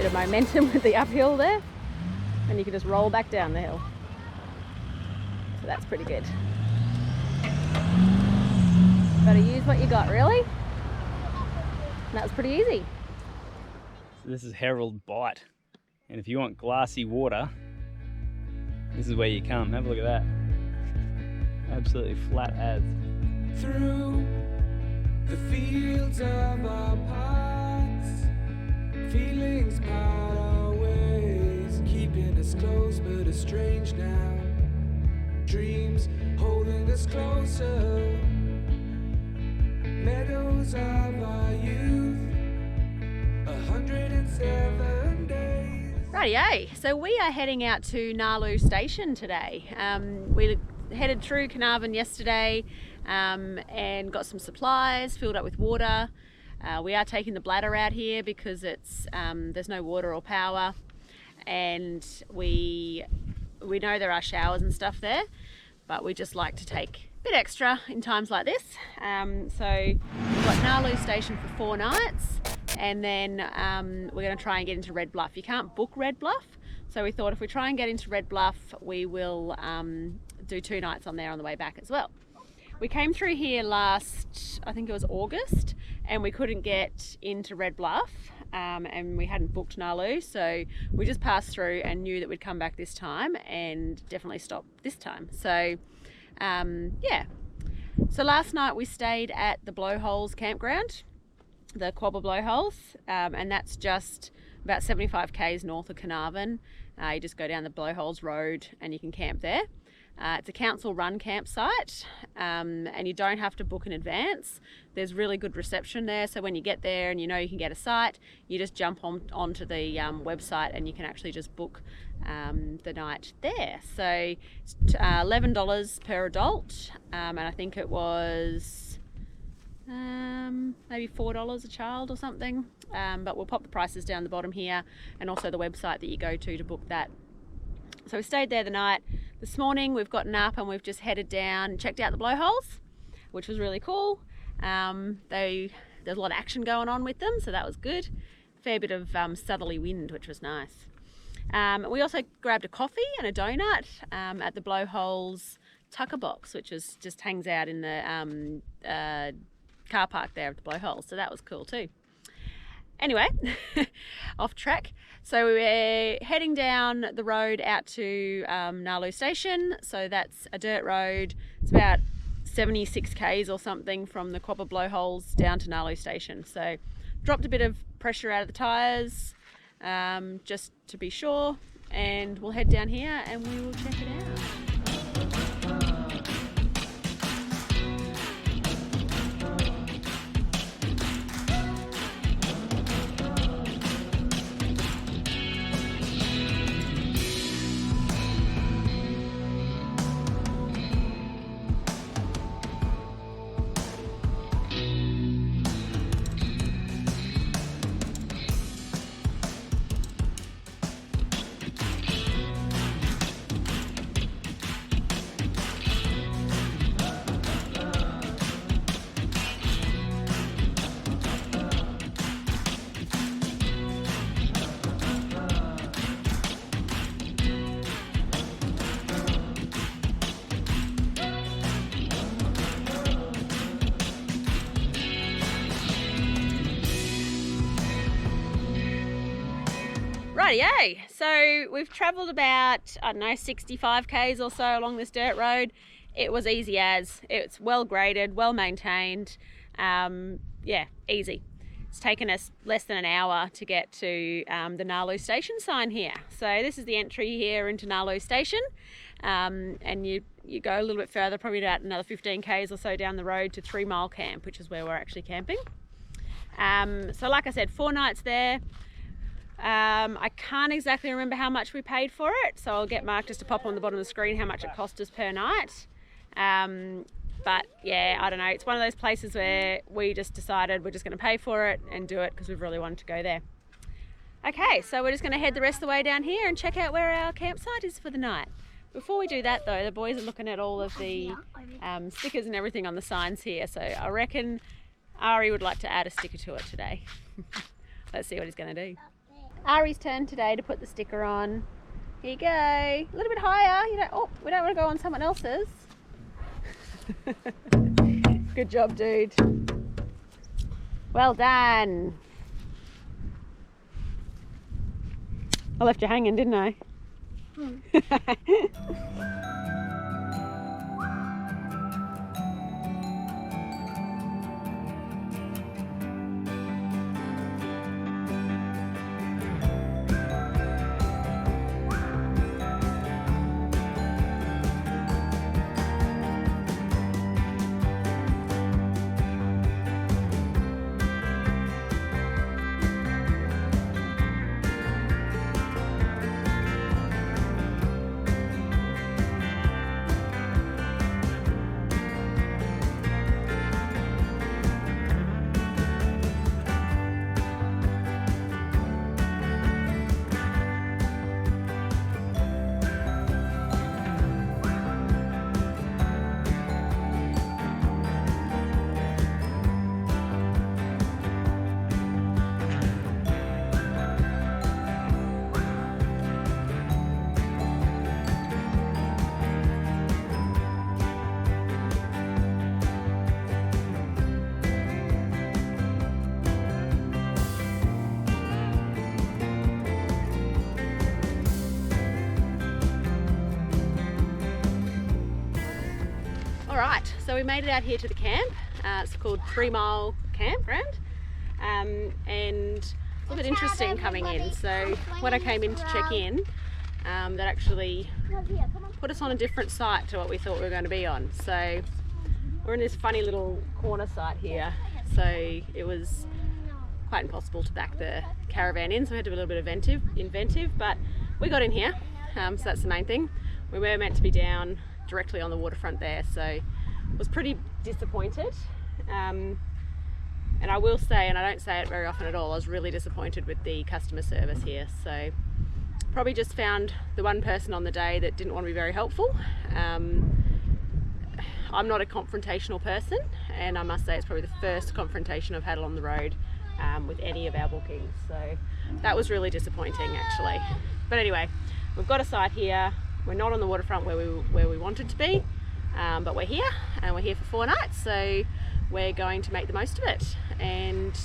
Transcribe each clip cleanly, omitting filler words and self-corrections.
Bit of momentum with the uphill there, and you can just roll back down the hill. So that's pretty good. Got to use what you got, really. And that was pretty easy. So this is Herald Bight, and if you want glassy water, this is where you come. Have a look at that. Absolutely flat as. Through the fields of our paths, feelings part our ways, keeping us close but estranged now. Dreams holding us closer, meadows of our youth, 107 days. Rightio, so we are heading out to Gnaraloo Station today. We headed through Carnarvon yesterday and got some supplies, filled up with water. We are taking the bladder out here because it's there's no water or power, and we know there are showers and stuff there, but we just like to take a bit extra in times like this. So we've got Gnaraloo Station for 4 nights, and then we're going to try and get into Red Bluff. You can't book Red Bluff, so we thought if we try and get into Red Bluff, we will do 2 nights on there on the way back as well. We came through here last, I think it was August, and we couldn't get into Red Bluff, and we hadn't booked Naloo, so we just passed through and knew that we'd come back this time and definitely stop this time. So yeah, so last night we stayed at the Blowholes campground, the Quobba Blowholes, and that's just about 75 k's north of Carnarvon. You just go down the Blowholes road and you can camp there. It's a council run campsite, and you don't have to book in advance. There's really good reception there, so when you get there and you know you can get a site, you just jump onto the website and you can actually just book the night there. So it's $11 per adult, and I think it was maybe $4 a child or something, but we'll pop the prices down the bottom here, and also the website that you go to book that. So we stayed there the night. This morning we've gotten up and we've just headed down and checked out the blowholes, which was really cool. There's a lot of action going on with them, so that was good. Fair bit of southerly wind, which was nice. We also grabbed a coffee and a donut at the blowholes tucker box, which just hangs out in the car park there at the blowholes, so that was cool too. Anyway, off track. So we're heading down the road out to Gnaraloo Station. So that's a dirt road. It's about 76 k's or something from the Quobba Blowholes down to Gnaraloo Station. So dropped a bit of pressure out of the tyres just to be sure, and we'll head down here and we will check it out. Rightio, so we've travelled about, I don't know, 65 k's or so along this dirt road. It was easy as, it's well graded, well maintained, yeah, easy. It's taken us less than an hour to get to the Gnaraloo Station sign here. So this is the entry here into Gnaraloo Station, and you go a little bit further, probably about another 15 k's or so down the road to 3 Mile Camp, which is where we're actually camping. So like I said, 4 nights there. I can't exactly remember how much we paid for it, so I'll get Mark just to pop on the bottom of the screen how much it cost us per night. But yeah, I don't know, it's one of those places where we just decided we're just going to pay for it and do it because we've really wanted to go there. Okay, so we're just going to head the rest of the way down here and check out where our campsite is for the night. Before we do that though, the boys are looking at all of the stickers and everything on the signs here, so I reckon Ari would like to add a sticker to it today. Let's see what he's going to do. Ari's turn today to put the sticker on. Here you go. A little bit higher. You don't. Oh, we don't want to go on someone else's. Good job, dude. Well done. I left you hanging, didn't I? Alright, so we made it out here to the camp. It's called 3 Mile Campground, and it's a little bit interesting coming in. So when I came in to check in, that actually put us on a different site to what we thought we were going to be on. So we're in this funny little corner site here, so it was quite impossible to back the caravan in, so we had to be a little bit inventive, but we got in here, so that's the main thing. We were meant to be down directly on the waterfront there, so was pretty disappointed, and I will say, and I don't say it very often at all, I was really disappointed with the customer service here. So probably just found the one person on the day that didn't want to be very helpful. I'm not a confrontational person, and I must say it's probably the first confrontation I've had along the road with any of our bookings, so that was really disappointing actually. But anyway, we've got a site here. We're not on the waterfront where we wanted to be, but we're here, and we're here for 4 nights, so we're going to make the most of it and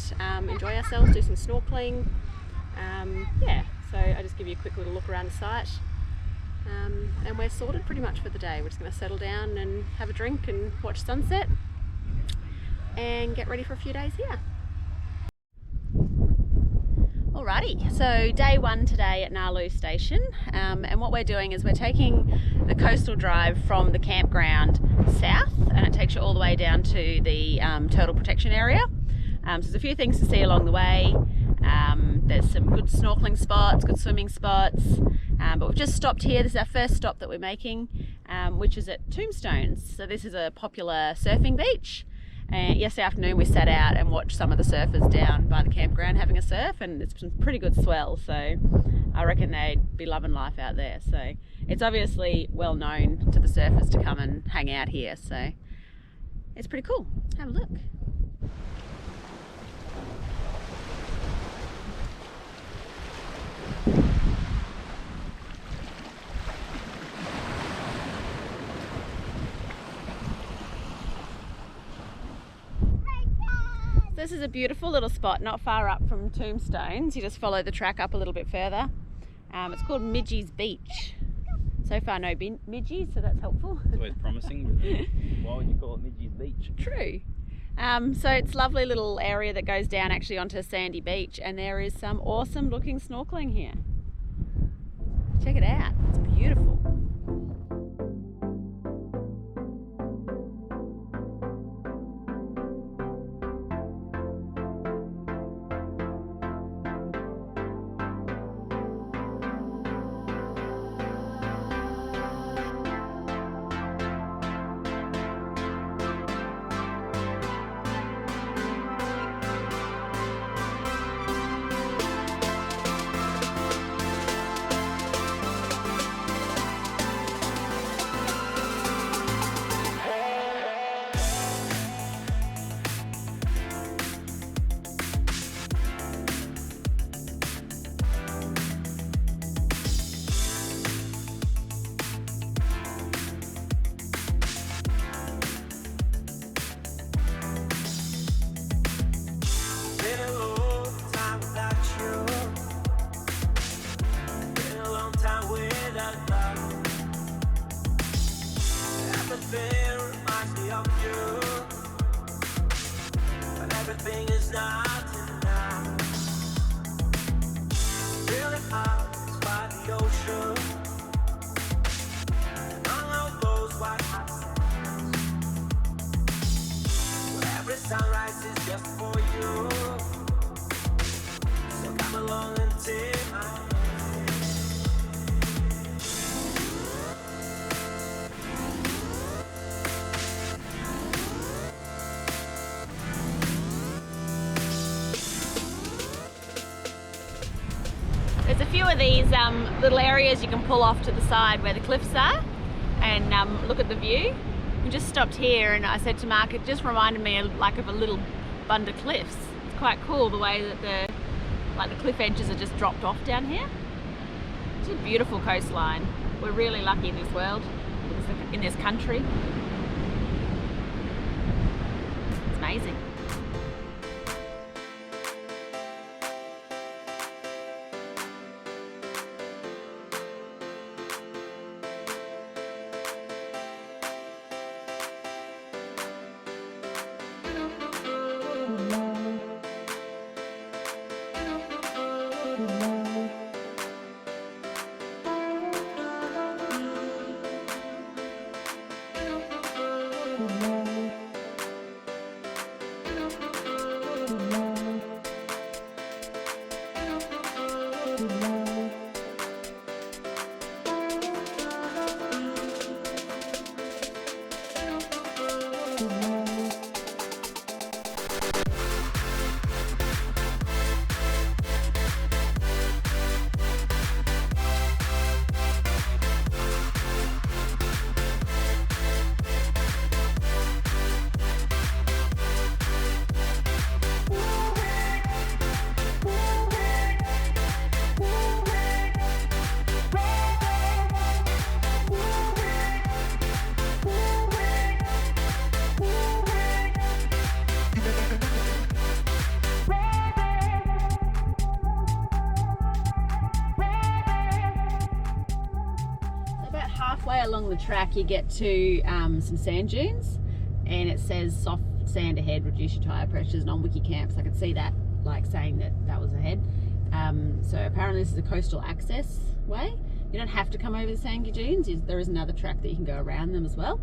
enjoy ourselves, do some snorkeling. Yeah, so I'll just give you a quick little look around the site, and we're sorted pretty much for the day. We're just going to settle down and have a drink and watch sunset and get ready for a few days here. Alrighty, so day 1 today at Gnaraloo Station, and what we're doing is we're taking the coastal drive from the campground south, and it takes you all the way down to the turtle protection area. So there's a few things to see along the way. There's some good snorkeling spots, good swimming spots, but we've just stopped here. This is our first stop that we're making, which is at Tombstones. So this is a popular surfing beach. And yesterday afternoon we sat out and watched some of the surfers down by the campground having a surf, and it's some pretty good swell, so I reckon they'd be loving life out there. So it's obviously well known to the surfers to come and hang out here, so it's pretty cool. Have a look. This is a beautiful little spot not far up from Tombstones. You just follow the track up a little bit further. It's called Midgie's Beach. So far no midgies, so that's helpful. It's always promising. Why would you call it Midgie's Beach? True. So it's a lovely little area that goes down actually onto a sandy beach, and there is some awesome looking snorkeling here. Check it out, it's beautiful. everything is nothing now. Feeling out by the ocean, all of those white hot sands, where every sunrise is just for you. So come along and take my hand. There's a few of these little areas you can pull off to the side where the cliffs are and look at the view. We just stopped here and I said to Mark, it just reminded me of a little bund of cliffs. It's quite cool the way that the cliff edges are just dropped off down here. It's a beautiful coastline. We're really lucky in this world, in this country. It's amazing. Halfway along the track you get to some sand dunes and it says soft sand ahead, reduce your tyre pressures, and on Wikicamps I could see that saying that was ahead. So apparently this is a coastal access way. You don't have to come over the sand dunes. There is another track that you can go around them as well,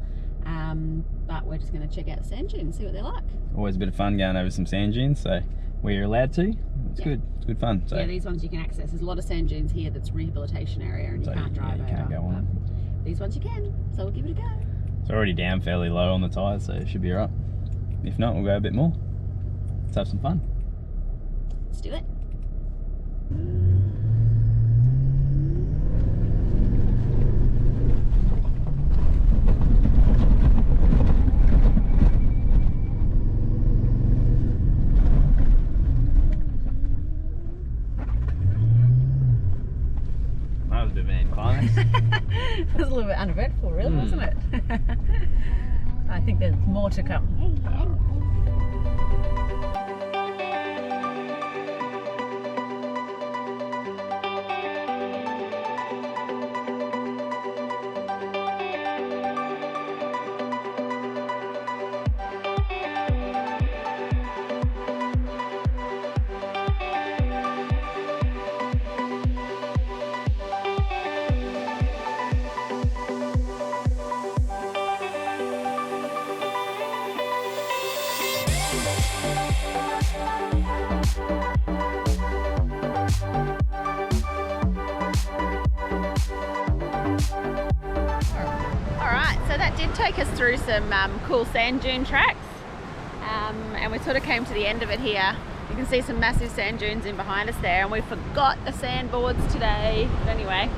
but we're just going to check out the sand dunes and see what they're like. Always a bit of fun going over some sand dunes, so where you're allowed to, it's good. It's good fun. So. Yeah, these ones you can access. There's a lot of sand dunes here that's rehabilitation area and you can't drive over. You can't go on. These ones you can, so we'll give it a go. It's already down fairly low on the tyres, so it should be alright. If not, we'll go a bit more. Let's have some fun. Let's do it. That was a bit of an anticlimax. It was a little bit uneventful, really, wasn't it? I think there's more to come. So that did take us through some cool sand dune tracks, and we sort of came to the end of it here. You can see some massive sand dunes in behind us there, and we forgot the sandboards today. But anyway,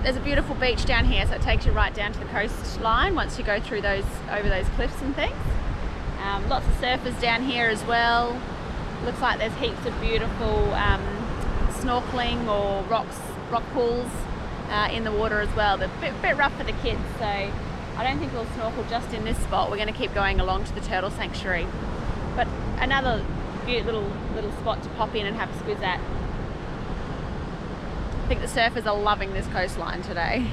there's a beautiful beach down here, so it takes you right down to the coastline once you go through over those cliffs and things. Lots of surfers down here as well. Looks like there's heaps of beautiful snorkeling or rock pools in the water as well. They're a bit rough for the kids, so I don't think we'll snorkel just in this spot. We're going to keep going along to the turtle sanctuary. But another beautiful little spot to pop in and have a squiz at. I think the surfers are loving this coastline today.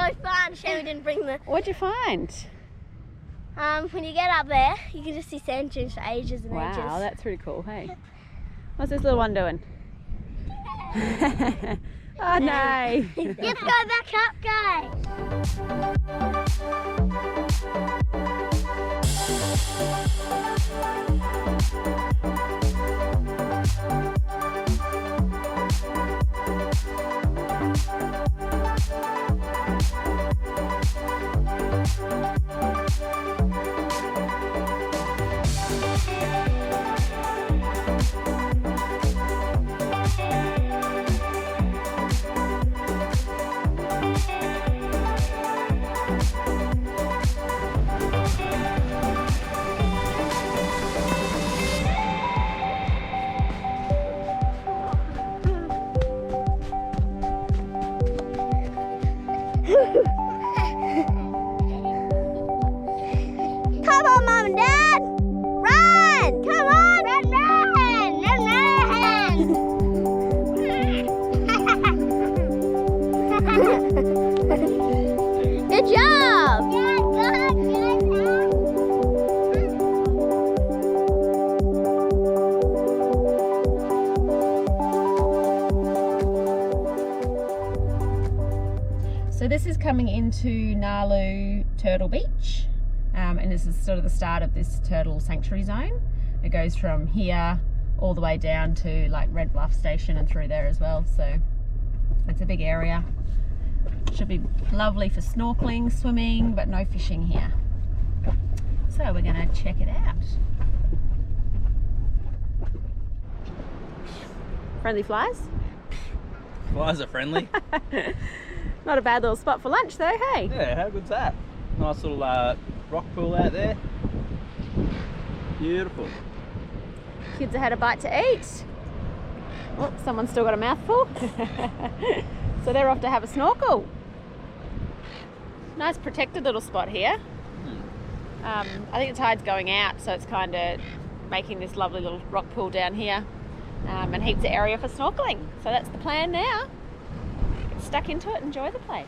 so fun. Shame we didn't bring the. What'd you find? When you get up there, you can just see sand dunes for ages and ages. Wow, that's pretty cool. Hey, what's this little one doing? Oh no! Let's go back up, guys. Come on, Mom and Dad! Run! Come on! Run, run! Run, run! Good job! So this is coming into Naloo Turtle Beach, and this is sort of the start of this turtle sanctuary zone. It goes from here all the way down to like Red Bluff Station and through there as well. So it's a big area. Should be lovely for snorkeling, swimming, but no fishing here. So we're going to check it out. Friendly flies? Flies are friendly. Not a bad little spot for lunch though, hey? Yeah, how good's that? Nice little rock pool out there. Beautiful. Kids have had a bite to eat. Oh, someone's still got a mouthful. So they're off to have a snorkel. Nice protected little spot here. I think the tide's going out, so it's kind of making this lovely little rock pool down here, and heaps of area for snorkeling. So that's the plan now. Get stuck into it, enjoy the place.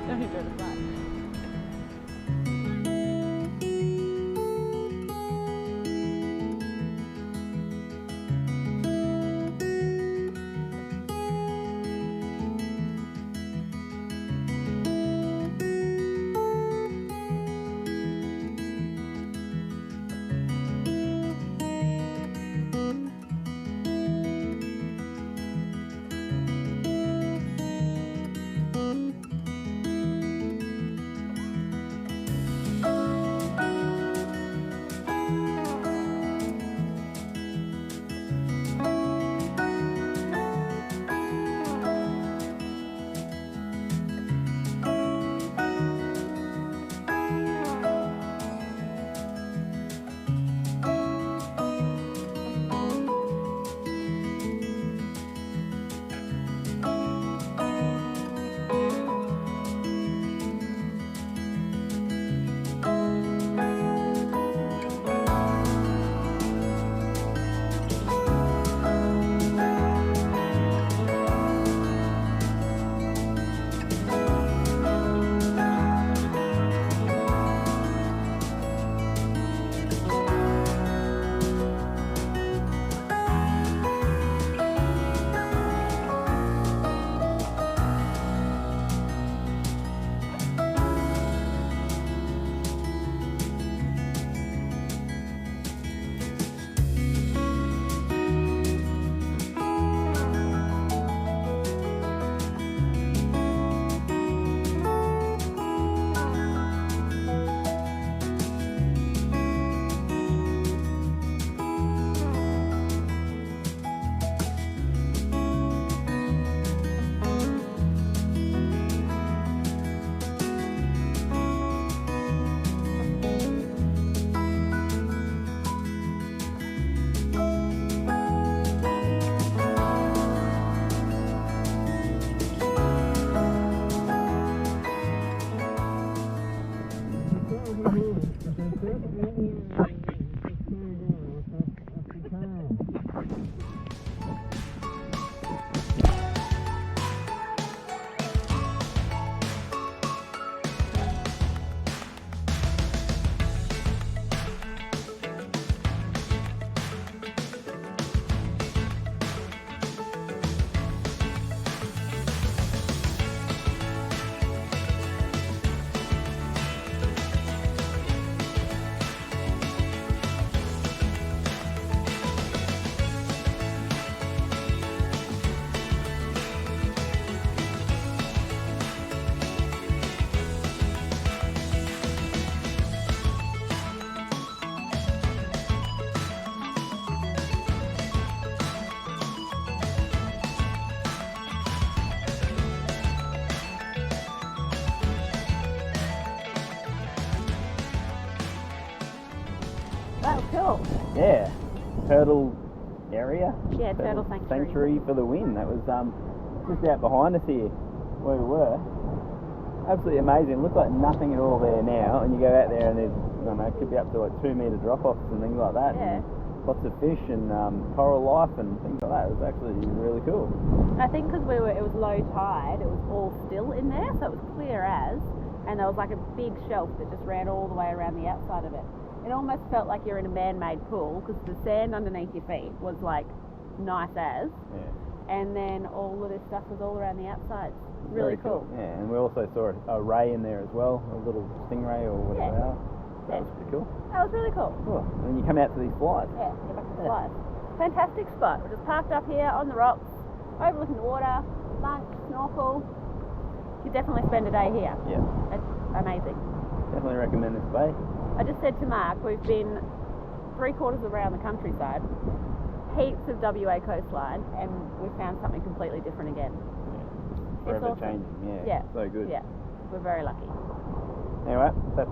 Don't enjoy the flight. cool. Yeah, turtle area. Yeah, turtle sanctuary. For the win. That was just out behind us here, where we were. Absolutely amazing. It looks like nothing at all there now, and you go out there and there's, I don't know, it could be up to like 2 metre drop-offs and things like that. Yeah. And lots of fish and coral life and things like that. It was actually really cool. I think because it was low tide, it was all still in there, so it was clear as, and there was like a big shelf that just ran all the way around the outside of it. It almost felt like you're in a man-made pool because the sand underneath your feet was like nice as, and then all of this stuff was all around the outside. Really cool. Yeah, and we also saw a ray in there as well, a little stingray or whatever they are. That was pretty cool. That was really cool. Cool. And then you come out to these flies. Yeah, get back to the flies. Fantastic spot. We're just parked up here on the rocks, overlooking the water, lunch, snorkel. You could definitely spend a day here. Yeah. It's amazing. Definitely recommend this bay. I just said to Mark, we've been 3/4 around the countryside, heaps of WA coastline, and we found something completely different again. Forever awesome. changing, Yeah. So good. Yeah, we're very lucky. Anyway, that's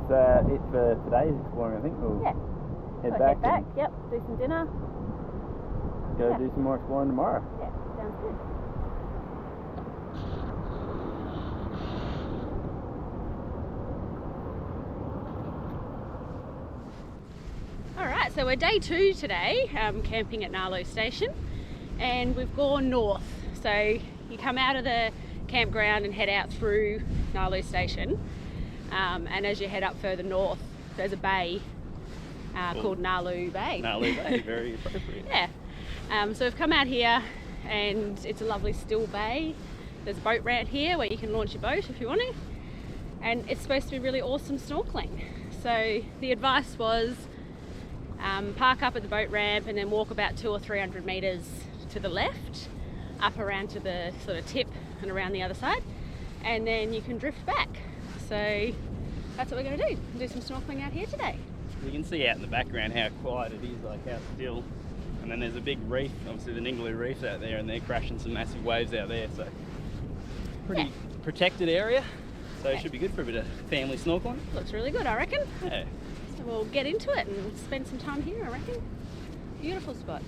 it for today's exploring, I think. We'll Yeah. head back. Yep, do some dinner. Go do some more exploring tomorrow. Yeah, sounds good. Alright, so we're day 2 today, camping at Gnaraloo Station, and we've gone north. So you come out of the campground and head out through Gnaraloo Station, and as you head up further north, there's a bay called Naloo Bay. Naloo Bay, very appropriate. Yeah. So we've come out here and it's a lovely still bay. There's a boat ramp here where you can launch your boat if you want to. And it's supposed to be really awesome snorkeling. So the advice was park up at the boat ramp and then walk about 200 or 300 metres to the left, up around to the sort of tip and around the other side. And then you can drift back. So that's what we're going to do some snorkeling out here today. You can see out in the background how quiet it is, like how still. And then there's a big reef, obviously the Gnaraloo Reef's out there, and they're crashing some massive waves out there. So pretty protected area. So it should be good for a bit of family snorkeling. Looks really good, I reckon. Yeah. So we'll get into it and spend some time here, I reckon. Beautiful spot.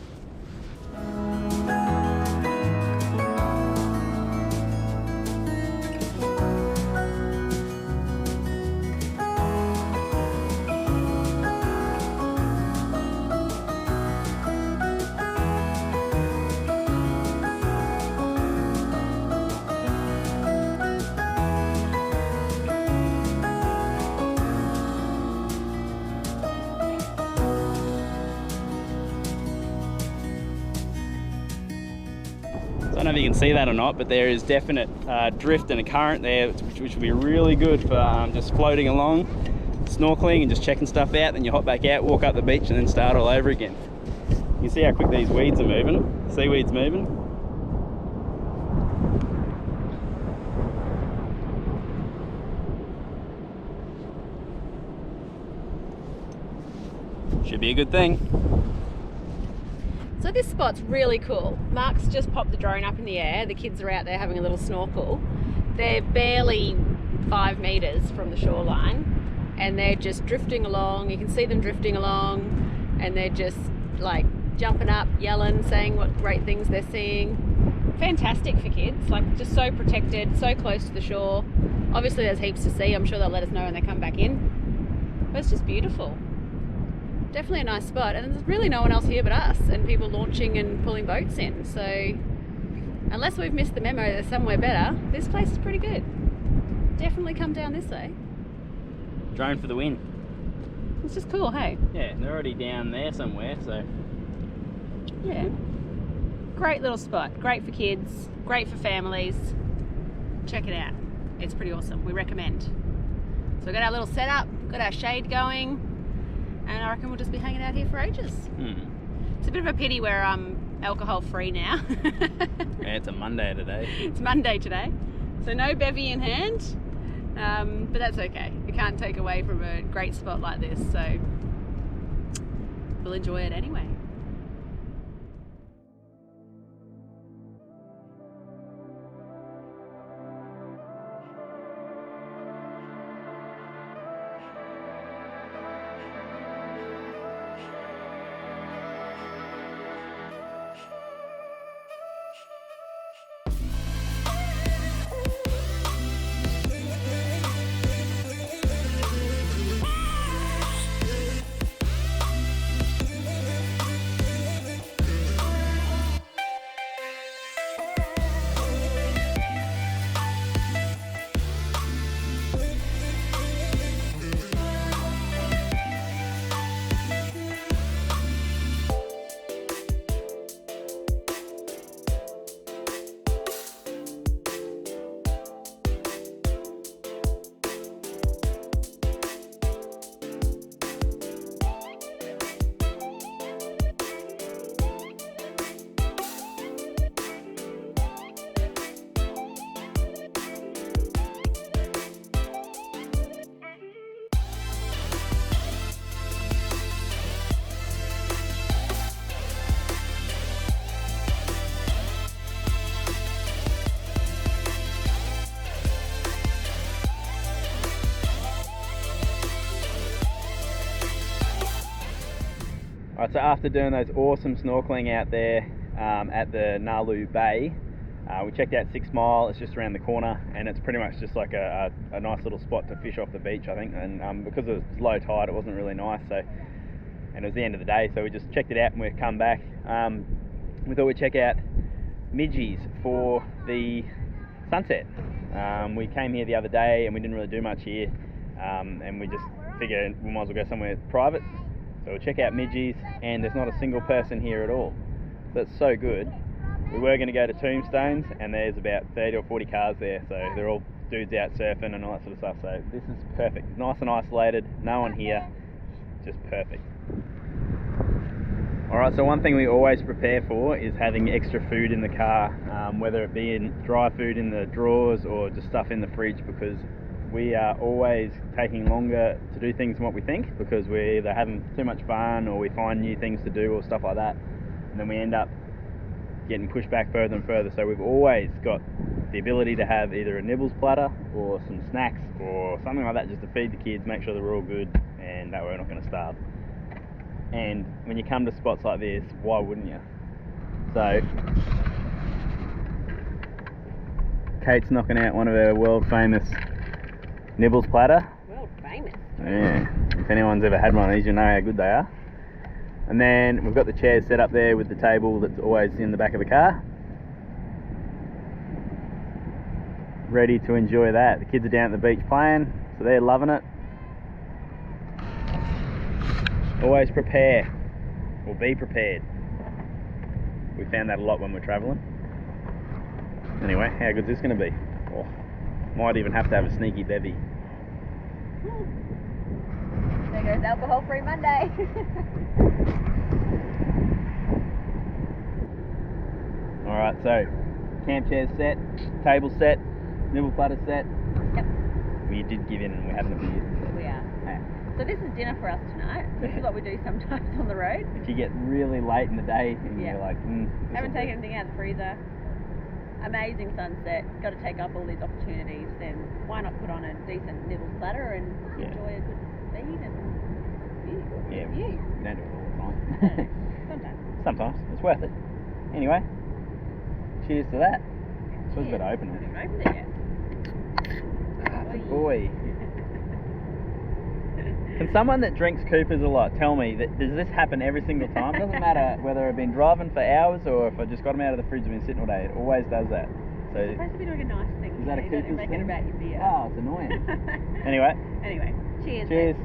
I don't know if you can see that or not, but there is definite drift and a current there, which will be really good for just floating along, snorkeling and just checking stuff out. Then you hop back out, walk up the beach and then start all over again. You can see how quick these weeds are moving, seaweed's moving. Should be a good thing. So this spot's really cool. Mark's just popped the drone up in the air. The kids are out there having a little snorkel. They're barely 5 meters from the shoreline and they're just drifting along. You can see them drifting along and they're just like jumping up, yelling, saying what great things they're seeing. Fantastic for kids, like just so protected, so close to the shore. Obviously there's heaps to see. I'm sure they'll let us know when they come back in. But it's just beautiful. Definitely a nice spot, and there's really no one else here but us and people launching and pulling boats in, so unless we've missed the memo there's somewhere better, this place is pretty good. Definitely come down this way. Drone for the win. It's just cool, hey? Yeah, they're already down there somewhere, so Yeah. Great little spot, great for kids, great for families. Check it out, it's pretty awesome, we recommend. So we've got our little setup, got our shade going, and I reckon we'll just be hanging out here for ages. It's a bit of a pity we're alcohol free now. Yeah, it's a Monday today. It's Monday today, so no bevy in hand, but that's okay. We can't take away from a great spot like this, so we'll enjoy it anyway. Alright, so after doing those awesome snorkeling out there at the Naloo Bay, we checked out 6 Mile. It's just around the corner, and it's pretty much just like a nice little spot to fish off the beach, I think. And because it was low tide, it wasn't really nice. So, and it was the end of the day, so we just checked it out and we've come back. We thought we'd check out Midgies for the sunset. We came here the other day and we didn't really do much here, and we just figured we might as well go somewhere private. So we'll check out Midgies, and there's not a single person here at all. So it's so good. We were going to go to Tombstones, and there's about 30 or 40 cars there, so they're all dudes out surfing and all that sort of stuff. So this is perfect. Nice and isolated, no one here, just perfect. Alright, so one thing we always prepare for is having extra food in the car, whether it be in dry food in the drawers or just stuff in the fridge, because we are always taking longer to do things than what we think, because we're either having too much fun or we find new things to do or stuff like that, and then we end up getting pushed back further and further. So we've always got the ability to have either a nibbles platter or some snacks or something like that, just to feed the kids, make sure they're all good, and that way we're not going to starve. And when you come to spots like this, why wouldn't you? So Kate's knocking out one of our world famous nibbles platter. World famous. Yeah, if anyone's ever had one of these, you know how good they are. And then we've got the chairs set up there with the table that's always in the back of the car, ready to enjoy that. The kids are down at the beach playing, so they're loving it. Always prepare, or be prepared. We found that a lot when we're travelling. Anyway, how good's this going to be? Oh, might even have to have a sneaky bevy. There goes alcohol-free Monday. Alright, so camp chairs set, table set, nibble platter set. Yep. We did give in and we're having a beer. We are. Yeah. So this is dinner for us tonight. This is what we do sometimes on the road. If you get really late in the day and Yeah. you're like, Haven't taken anything out of the freezer. Amazing sunset. Got to take up all these opportunities. Then why not put on a decent nibbles platter and enjoy a good feed and view. Yeah, View. we don't do it all the time. Sometimes. Sometimes, it's worth it. Anyway, cheers to that. So we've got to open We it. haven't opened it yet. Ah, good boy. Can someone that drinks Coopers a lot tell me, that does this happen every single time? It doesn't matter whether I've been driving for hours or if I just got them out of the fridge and been sitting all day. It always does that. So You're supposed to be doing a nice thing. is that a You don't Cooper's make thing? it about your beer. Oh, it's annoying. Anyway, Anyway, cheers. cheers.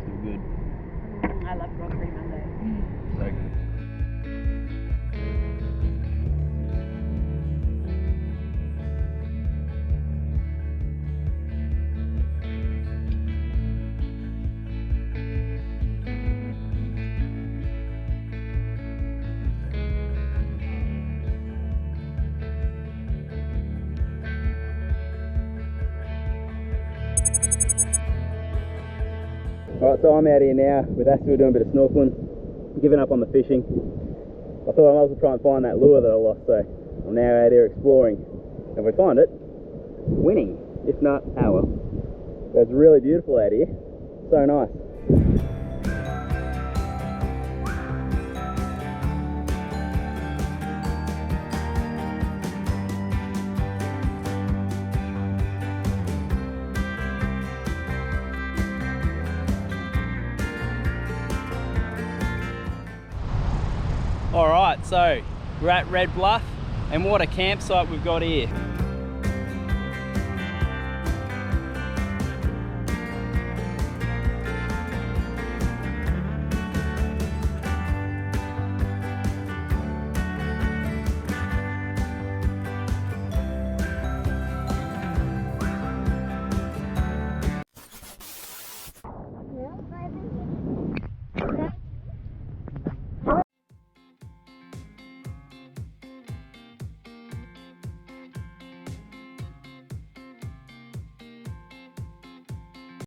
Still good. I love grog-free Monday. So good. Alright, so I'm out here now with Astor doing a bit of snorkeling, giving up on the fishing. I thought I might as well try and find that lure that I lost, so I'm now out here exploring. If I find it, winning. If not, oh well. So it's really beautiful out here, so nice. Alright, so we're at Red Bluff, and what a campsite we've got here.